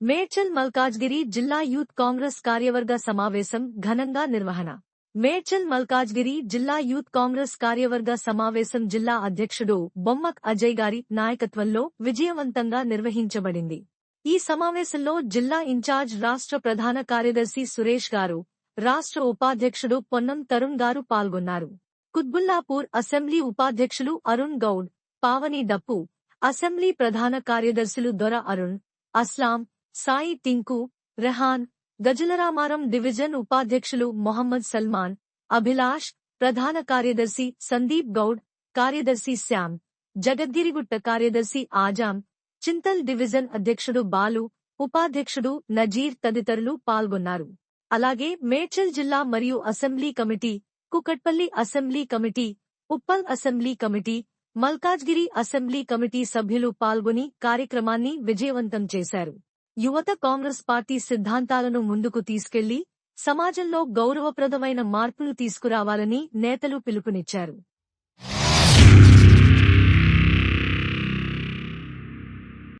మేడ్చల్ మల్కాజ్గిరి జిల్లా యూత్ కాంగ్రెస్ కార్యవర్గ సమావేశం ఘనంగా నిర్వహణ. మేడ్చల్ మల్కాజ్గిరి జిల్లా యూత్ కాంగ్రెస్ కార్యవర్గ సమావేశం జిల్లా అధ్యక్షుడు బొమ్మక్ అజయ్ గారి నాయకత్వంలో విజయవంతంగా నిర్వహించబడింది. ఈ సమావేశంలో జిల్లా ఇన్ఛార్జ్ రాష్ట్ర ప్రధాన కార్యదర్శి సురేష్ గారు, రాష్ట్ర ఉపాధ్యక్షుడు పొన్నం తరుణ్ గారు పాల్గొన్నారు. కుత్బుల్లాపూర్ అసెంబ్లీ ఉపాధ్యక్షులు అరుణ్ గౌడ్, పావని డప్పు, అసెంబ్లీ ప్రధాన కార్యదర్శులు దొర అరుణ్, అస్లాం, సాయి టింకు, రెహాన్, గజలరామారం డివిజన్ ఉపాధ్యక్షులు మొహమ్మద్ సల్మాన్, అభిలాష్, ప్రధాన కార్యదర్శి సందీప్ గౌడ్, కార్యదర్శి శ్యామ్, జగద్గిరిగుట్ట కార్యదర్శి ఆజాం, చింతల్ డివిజన్ అధ్యక్షుడు బాలు, ఉపాధ్యక్షుడు నజీర్ తదితరులు పాల్గొన్నారు. అలాగే మేడ్చల్ జిల్లా మరియు assembly committee, Kukatpally assembly committee, Uppal assembly committee, Malkajgiri assembly committee సభ్యులు పాల్గొని కార్యక్రమాన్ని విజయవంతం చేశారు. యువత కాంగ్రెస్ పార్టీ సిద్ధాంతాలను ముందుకు తీసుకెళ్లి సమాజంలో గౌరవప్రదమైన మార్పులు తీసుకురావాలని నేతలు పిలుపునిచ్చారు.